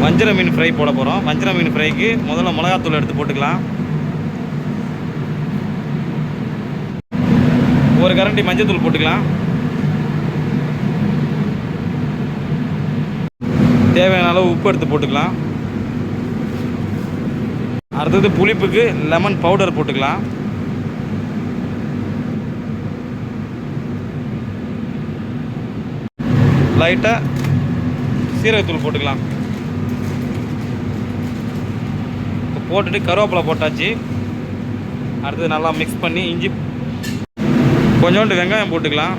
வஞ்சர மீன் ஃப்ரை போட போகிறோம். வஞ்சர மீன் ஃப்ரைக்கு முதல்ல மிளகாத்தூள் எடுத்து போட்டுக்கலாம். ஒரு கரண்டி மஞ்சள் தூள் போட்டுக்கலாம். தேவையான அளவு உப்பு எடுத்து போட்டுக்கலாம். அடுத்தது புளிப்புக்கு லெமன் பவுடர் போட்டுக்கலாம். லைட்டாக சீரகத்தூள் போட்டுக்கலாம். போட்டுட்டு கருவேப்பிலை போட்டாச்சு. அடுத்தது நல்லா மிக்ஸ் பண்ணி இஞ்சி கொஞ்சோண்டு வெங்காயம் போட்டுக்கலாம்.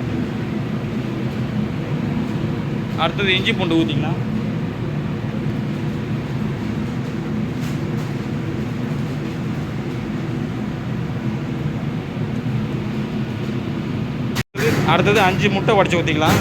அடுத்தது இஞ்சி பூண்டு ஊற்றிக்கலாம். அடுத்தது 5 முட்டை உடச்சி ஊற்றிக்கலாம்.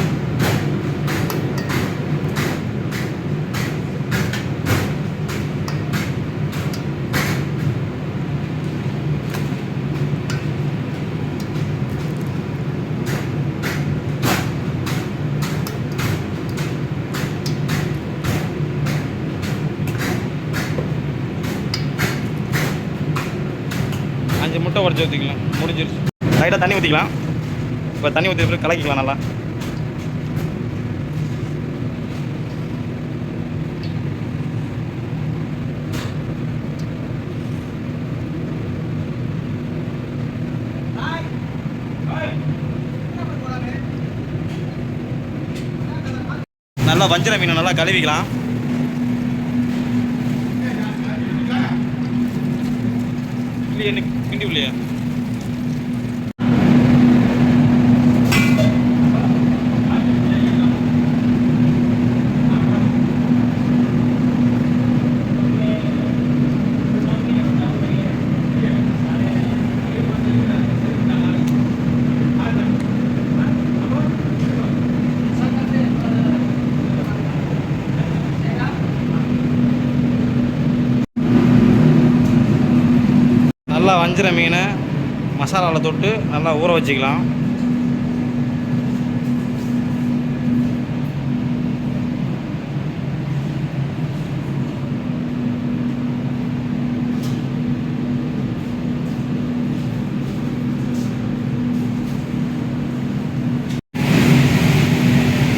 முட்டை உடச்சி ஊற்றிக்கலாம். முடிஞ்சிருச்சு. லைட்டாக தண்ணி ஊற்றிக்கலாம். இப்போ தண்ணி ஊற்றி கலக்கிக்கலாம் நல்லா. நல்லா வஞ்சர மீனை நல்லா கழுவிக்கலாம். இல்லையா கிண்டி இல்லையா? நல்லா வஞ்சிர மீனை மசாலாவில் தொட்டு நல்லா ஊற வச்சுக்கலாம்.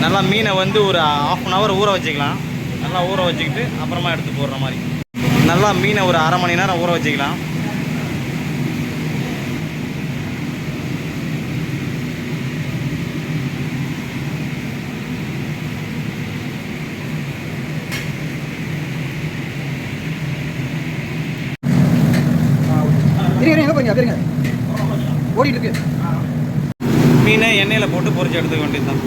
நல்லா மீனை வந்து ஒரு 1/2 hour ஊற வச்சுக்கலாம். நல்லா ஊற வச்சுக்கிட்டு அப்புறமா எடுத்து போடுற மாதிரி. நல்லா மீனை ஒரு 1/2 மணி நேரம் ஊற வச்சுக்கலாம். ஓடிட்டு இருக்கு. மீனை எண்ணெயில் போட்டு பொரிச்சு எடுத்துக்க வேண்டியதுதான்.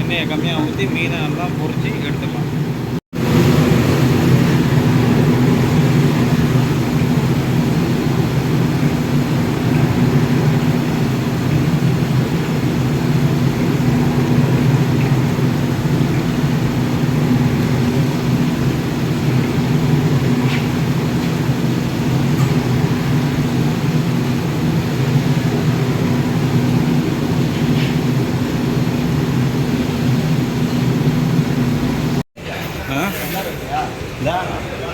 எண்ணெயை கம்மியாக ஊற்றி மீனை நல்லா பொரிச்சு எடுத்துக்கலாம். Huh?